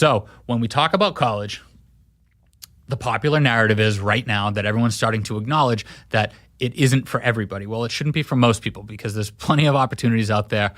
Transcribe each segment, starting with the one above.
So when we talk about college, the popular narrative is right now that everyone's starting to acknowledge that it isn't for everybody. Well, it shouldn't be for most people because there's plenty of opportunities out there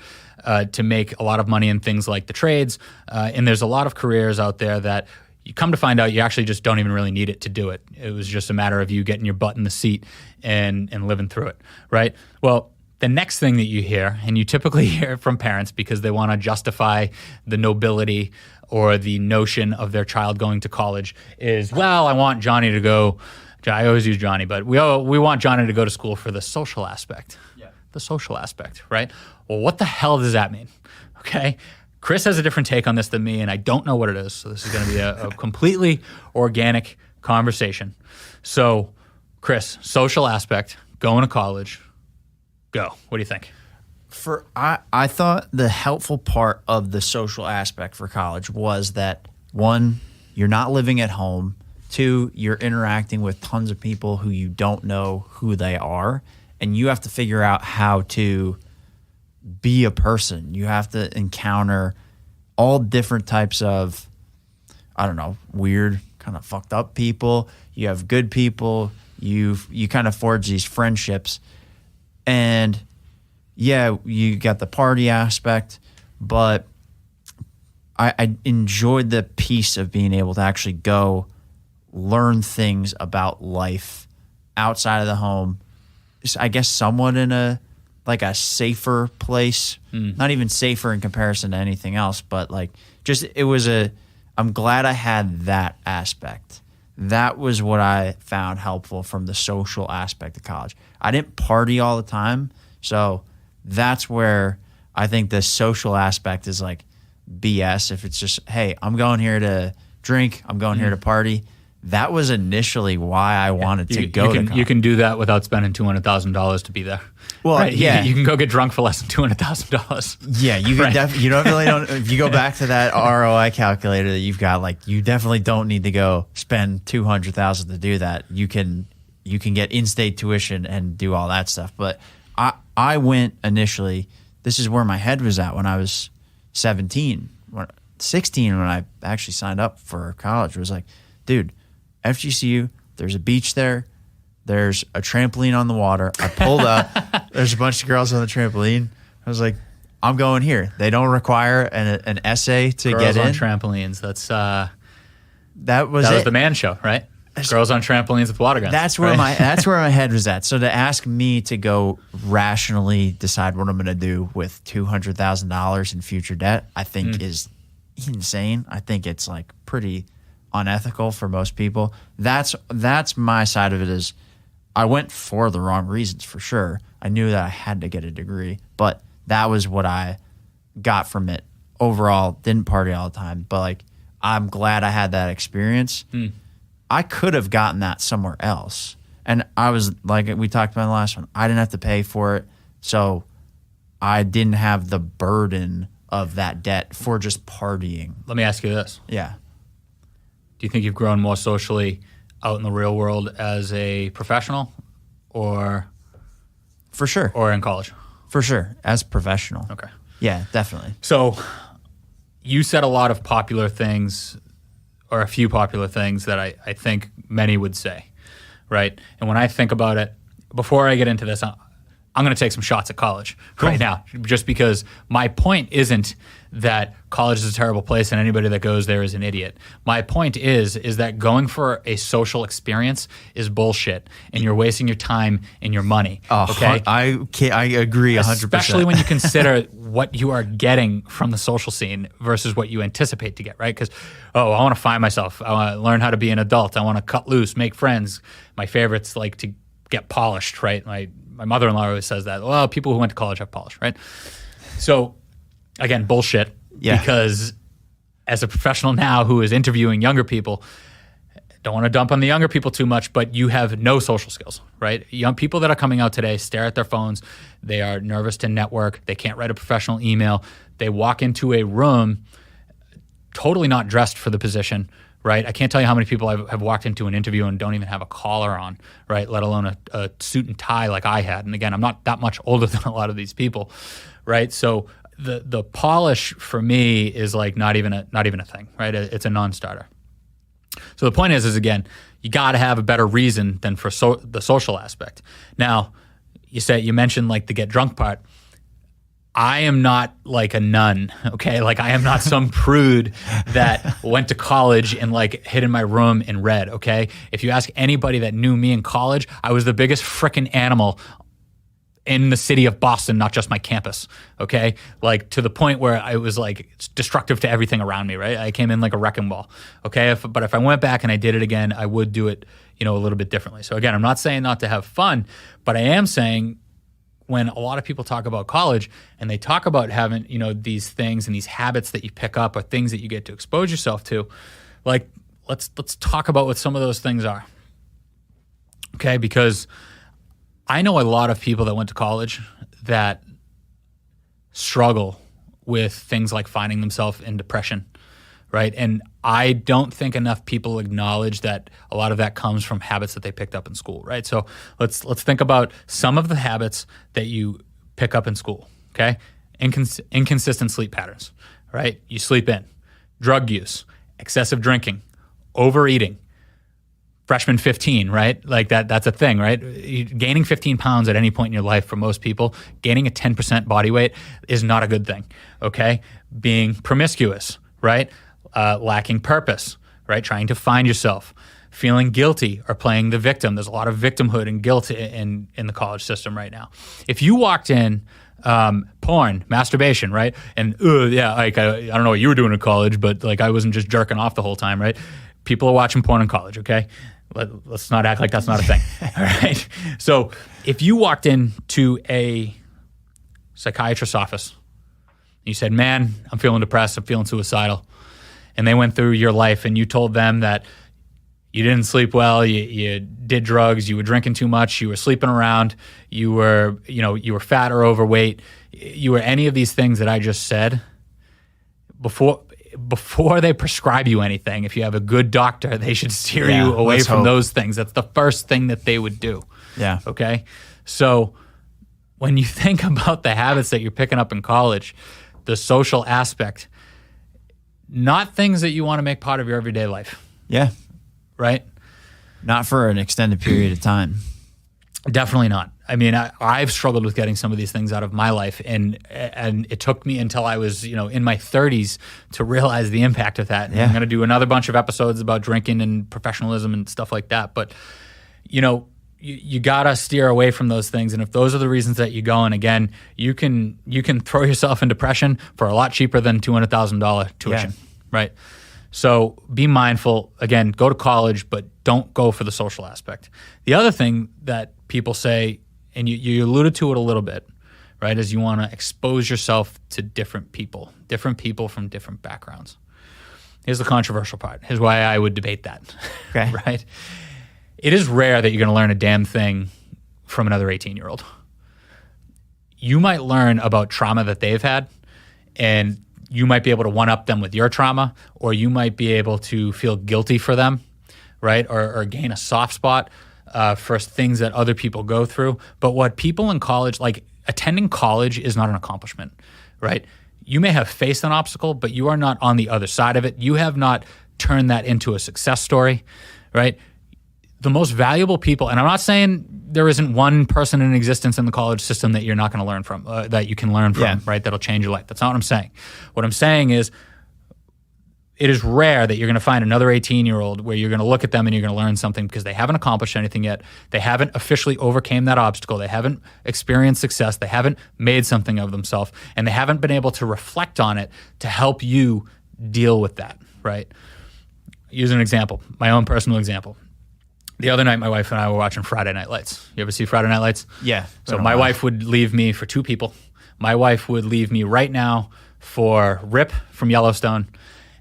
to make a lot of money in things like the trades. And there's a lot of careers out there that you come to find out you actually just don't even really need it to do it. It was just a matter of you getting your butt in the seat and living through it, right? Well, the next thing that you hear, and you typically hear it from parents because they want to justify the nobility or the notion of their child going to college is, well, I want Johnny to go. I always use Johnny, but we want Johnny to go to school for the social aspect. Yeah. The social aspect, right? Well, what the hell does that mean? Okay. Chris has a different take on this than me, and I don't know what it is. So this is going to be a completely organic conversation. So, Chris, social aspect, going to college, go. What do you think? I thought the helpful part of the social aspect for college was that, one, you're not living at home. Two, you're interacting with tons of people who you don't know who they are, and you have to figure out how to be a person. You have to encounter all different types of, I don't know, weird, kind of fucked up people. You have good people. You kind of forge these friendships. And yeah, you got the party aspect, but I enjoyed the piece of being able to actually go learn things about life outside of the home. I guess somewhat in a safer place, not even safer in comparison to anything else, but I'm glad I had that aspect. That was what I found helpful from the social aspect of college. I didn't party all the time, so that's where I think the social aspect is like BS. If it's just, hey, I'm going here to drink, I'm going here to party. That was initially why I wanted to go to college. You can do that without spending $200,000 to be there. Well, right? Yeah. You can go get drunk for less than $200,000. Yeah, you can you don't. If you go back to that ROI calculator that you've got, you definitely don't need to go spend $200,000 to do that. You can get in-state tuition and do all that stuff. But I went initially. This is where my head was at when I was 16 when I actually signed up for college. It was like, dude, FGCU, there's a beach there. There's a trampoline on the water. I pulled up. There's a bunch of girls on the trampoline. I was like, I'm going here. They don't require an essay to get in. Girls on trampolines. That was the man show, right? Girls on trampolines with water guns. That's where my head was at. So to ask me to go rationally decide what I'm going to do with $200,000 in future debt, I think is insane. I think it's pretty unethical for most people. That's my side of it. Is I went for the wrong reasons for sure. I knew that I had to get a degree, but that was what I got from it. Overall, didn't party all the time, but I'm glad I had that experience. I could have gotten that somewhere else. And I was we talked about in the last one, I didn't have to pay for it. So I didn't have the burden of that debt for just partying. Let me ask you this. Yeah. Do you think you've grown more socially out in the real world as a professional or? For sure. Or in college? For sure. As professional. Okay. Yeah, definitely. So you said a lot of popular things, or a few popular things that I think many would say, right? And when I think about it, before I get into this, I'm going to take some shots at college right now, just because my point isn't that college is a terrible place and anybody that goes there is an idiot. My point is that going for a social experience is bullshit, and you're wasting your time and your money. Okay, I agree 100%. Especially when you consider what you are getting from the social scene versus what you anticipate to get. Right? Because I want to find myself. I want to learn how to be an adult. I want to cut loose, make friends. My favorite's to get polished. Right? My mother-in-law always says that. Well, people who went to college have polish, right? So, again, bullshit. Yeah. Because as a professional now who is interviewing younger people, don't want to dump on the younger people too much, but you have no social skills, right? Young people that are coming out today stare at their phones. They are nervous to network. They can't write a professional email. They walk into a room totally not dressed for the position, right? I can't tell you how many people have walked into an interview and don't even have a collar on, right? Let alone a suit and tie like I had. And again, I'm not that much older than a lot of these people, right? So the polish for me is like not even a thing, right? It's a non-starter. So the point is again, you got to have a better reason than for the social aspect. Now, you mentioned like the get drunk part. I am not like a nun, okay? Like I am not some prude that went to college and like hid in my room and read, okay? If you ask anybody that knew me in college, I was the biggest frickin' animal in the city of Boston, not just my campus, okay? Like to the point where I was like destructive to everything around me, right? I came in like a wrecking ball, okay? But if I went back and I did it again, I would do it, a little bit differently. So again, I'm not saying not to have fun, but I am saying when a lot of people talk about college and they talk about having, these things and these habits that you pick up or things that you get to expose yourself to, like let's talk about what some of those things are. Okay? Because I know a lot of people that went to college that struggle with things like finding themselves in depression, right? And I don't think enough people acknowledge that a lot of that comes from habits that they picked up in school, right? So let's think about some of the habits that you pick up in school, okay? Inconsistent sleep patterns, right? You sleep in. Drug use, excessive drinking, overeating, freshman 15, right? Like that's a thing, right? Gaining 15 pounds at any point in your life for most people, gaining a 10% body weight is not a good thing, okay? Being promiscuous, right? Lacking purpose, right? Trying to find yourself, feeling guilty or playing the victim. There's a lot of victimhood and guilt in the college system right now. If you walked in, porn, masturbation, right? And like I don't know what you were doing in college, but like I wasn't just jerking off the whole time, right? People are watching porn in college, okay? Let's not act like that's not a thing, all right? So if you walked into a psychiatrist's office, you said, man, I'm feeling depressed, I'm feeling suicidal, and they went through your life and you told them that you didn't sleep well, you did drugs, you were drinking too much, you were sleeping around, you were fat or overweight, you were any of these things that I just said, before they prescribe you anything, if you have a good doctor, they should steer you away from those things. That's the first thing that they would do. Yeah. Okay? So when you think about the habits that you're picking up in college, the social aspect, not things that you want to make part of your everyday life. Yeah. Right? Not for an extended period of time. Definitely not. I mean, I've struggled with getting some of these things out of my life, and it took me until I was, in my 30s to realize the impact of that. And I'm going to do another bunch of episodes about drinking and professionalism and stuff like that. But, you got to steer away from those things. And if those are the reasons that you go, and again, you can throw yourself in depression for a lot cheaper than $200,000 tuition, right? So be mindful. Again, go to college, but don't go for the social aspect. The other thing that people say, and you alluded to it a little bit, right, is you want to expose yourself to different people from different backgrounds. Here's the controversial part. Here's why I would debate that, okay. Right? It is rare that you're going to learn a damn thing from another 18-year-old. You might learn about trauma that they've had, and you might be able to one-up them with your trauma, or you might be able to feel guilty for them, right, or gain a soft spot for things that other people go through. But what people in college, like attending college is not an accomplishment, right? You may have faced an obstacle, but you are not on the other side of it. You have not turned that into a success story, right? The most valuable people, and I'm not saying there isn't one person in existence in the college system that you're not going to learn from, that you can learn from, right? That'll change your life. That's not what I'm saying. What I'm saying is it is rare that you're going to find another 18-year-old where you're going to look at them and you're going to learn something because they haven't accomplished anything yet. They haven't officially overcame that obstacle. They haven't experienced success. They haven't made something of themselves, and they haven't been able to reflect on it to help you deal with that, right? Use an example, my own personal example. The other night, my wife and I were watching Friday Night Lights. You ever see Friday Night Lights? Yeah. So my wife would leave me for two people. My wife would leave me right now for Rip from Yellowstone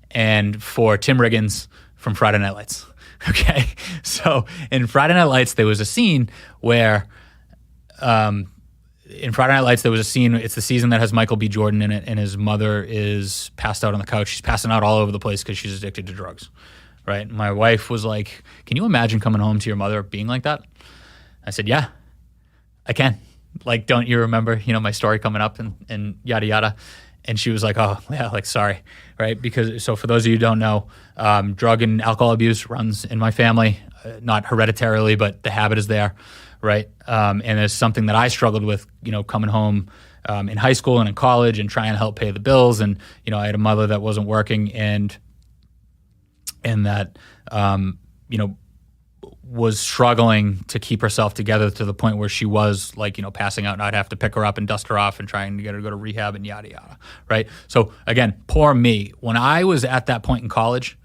and for Tim Riggins from Friday Night Lights. Okay? So in Friday Night Lights, there was a scene where it's the season that has Michael B. Jordan in it, and his mother is passed out on the couch. She's passing out all over the place because she's addicted to drugs. Right? My wife was like, can you imagine coming home to your mother being like that? I said, yeah, I can. Like, don't you remember, my story coming up and yada, yada. And she was like, oh, yeah, like, sorry, right? Because, so for those of you who don't know, drug and alcohol abuse runs in my family, not hereditarily, but the habit is there, right? And it's something that I struggled with, coming home in high school and in college and trying to help pay the bills. And, I had a mother that wasn't working and that, was struggling to keep herself together to the point where she was like, passing out, and I'd have to pick her up and dust her off and trying to get her to go to rehab and yada, yada, right? So again, poor me. When I was at that point in college,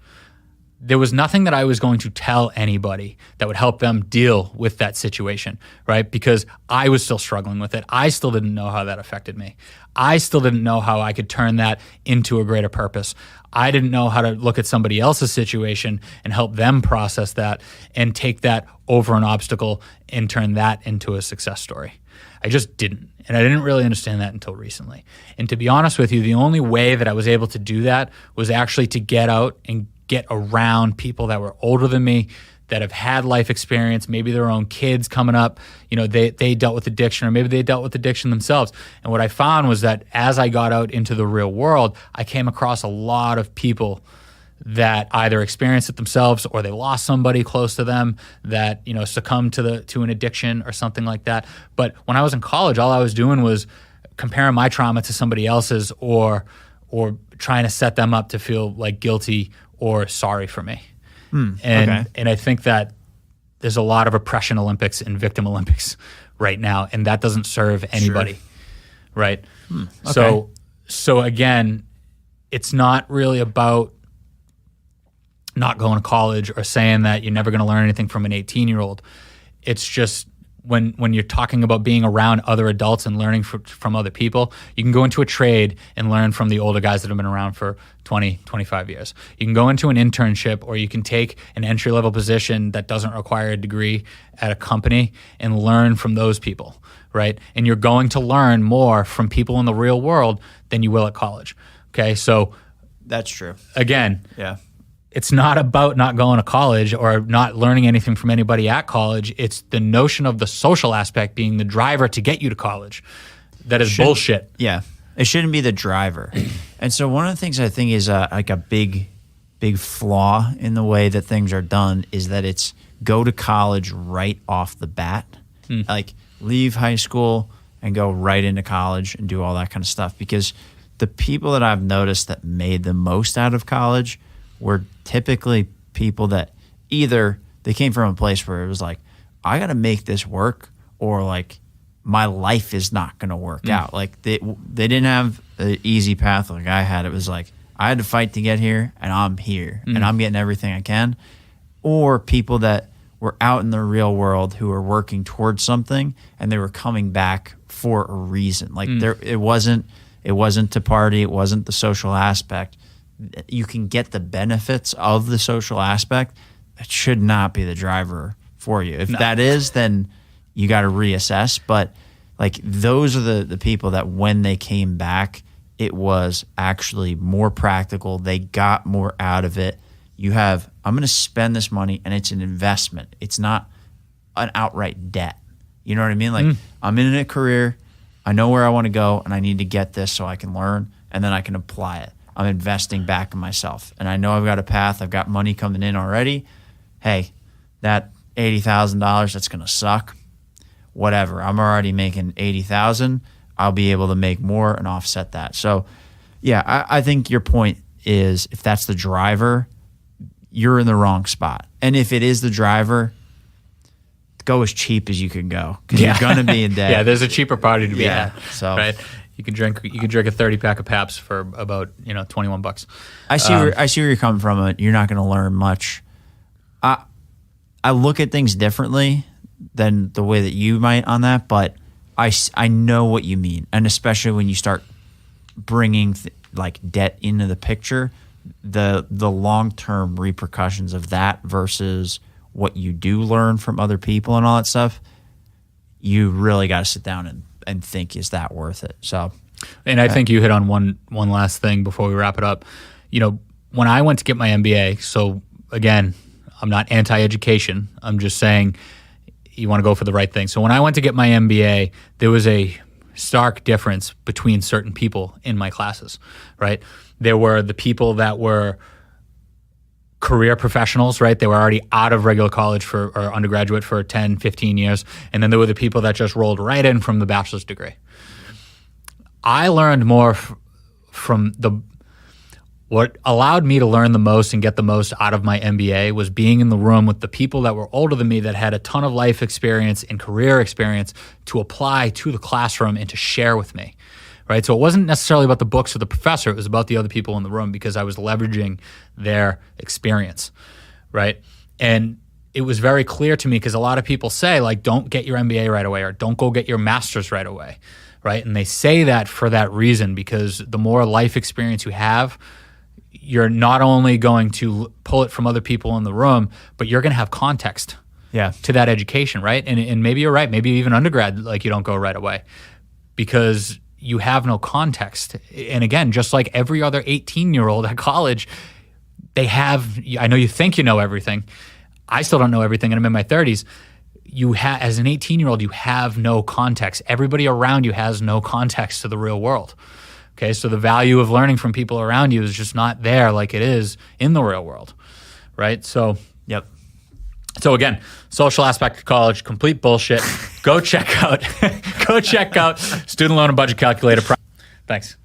there was nothing that I was going to tell anybody that would help them deal with that situation, right? Because I was still struggling with it. I still didn't know how that affected me. I still didn't know how I could turn that into a greater purpose. I didn't know how to look at somebody else's situation and help them process that and take that over an obstacle and turn that into a success story. I just didn't. And I didn't really understand that until recently. And to be honest with you, the only way that I was able to do that was actually to get out and get around people that were older than me, that have had life experience, maybe their own kids coming up, they dealt with addiction, or maybe they dealt with addiction themselves. And what I found was that as I got out into the real world, I came across a lot of people that either experienced it themselves or they lost somebody close to them that, succumbed to an addiction or something like that. But when I was in college, all I was doing was comparing my trauma to somebody else's or trying to set them up to feel like guilty or sorry for me. And I think that there's a lot of oppression Olympics and victim Olympics right now, and that doesn't serve anybody, right? So again, it's not really about not going to college or saying that you're never going to learn anything from an 18-year-old. It's just when you're talking about being around other adults and learning from other people, you can go into a trade and learn from the older guys that have been around for 20, 25 years. You can go into an internship, or you can take an entry-level position that doesn't require a degree at a company and learn from those people, right? And you're going to learn more from people in the real world than you will at college, okay? So that's true. Again, yeah. It's not about not going to college or not learning anything from anybody at college. It's the notion of the social aspect being the driver to get you to college. That is bullshit. Yeah. It shouldn't be the driver. And so one of the things I think is like a big flaw in the way that things are done is that it's go to college right off the bat. Like leave high school and go right into college and do all that kind of stuff. Because the people that I've noticed that made the most out of college were typically people that either they came from a place where it was like, I got to make this work, or like my life is not going to work out. Like they didn't have an easy path like I had. It was like, I had to fight to get here, and I'm here and I'm getting everything I can. Or people that were out in the real world who were working towards something and they were coming back for a reason. Like it wasn't to party. It wasn't the social aspect. You can get the benefits of the social aspect. That should not be the driver for you. If that is, then you got to reassess. But like those are the people that when they came back, it was actually more practical. They got more out of it. I'm going to spend this money, and it's an investment. It's not an outright debt. You know what I mean? Like I'm in a career. I know where I want to go, and I need to get this so I can learn, and then I can apply it. I'm investing back in myself, and I know I've got a path. I've got money coming in already. Hey, that $80,000, that's going to suck. Whatever. I'm already making $80,000. I'll be able to make more and offset that. So, yeah, I think your point is if that's the driver, you're in the wrong spot. And if it is the driver, go as cheap as you can go because you're going to be in debt. Yeah, there's a cheaper party to be had. So right. You can drink a 30-pack of Pabst for about $21. I see where you're coming from. You're not going to learn much. I look at things differently than the way that you might on that, but I know what you mean, and especially when you start bringing like debt into the picture, the long-term repercussions of that versus what you do learn from other people and all that stuff. You really got to sit down and think, is that worth it? So, and I think you hit on one last thing before we wrap it up. When I went to get my MBA, so again, I'm not anti-education. I'm just saying, you want to go for the right thing. So when I went to get my MBA, there was a stark difference between certain people in my classes, right? There were the people that were career professionals, right? They were already out of regular college or undergraduate for 10, 15 years. And then there were the people that just rolled right in from the bachelor's degree. I learned more from what allowed me to learn the most and get the most out of my MBA was being in the room with the people that were older than me that had a ton of life experience and career experience to apply to the classroom and to share with me, right? So it wasn't necessarily about the books or the professor. It was about the other people in the room because I was leveraging their experience, right? And it was very clear to me because a lot of people say, like, don't get your MBA right away or don't go get your master's right away, right? And they say that for that reason because the more life experience you have, you're not only going to pull it from other people in the room, but you're going to have context to that education, right? And maybe you're right. Maybe even undergrad, like you don't go right away because you have no context. And again, just like every other 18-year-old at college, they have, I know you think you know everything. I still don't know everything and I'm in my 30s. As an 18-year-old, you have no context. Everybody around you has no context to the real world. Okay, so the value of learning from people around you is just not there like it is in the real world, right? So, Yep. So again, social aspect of college, complete bullshit. Go check out Student Loan and Budget Calculator. Thanks.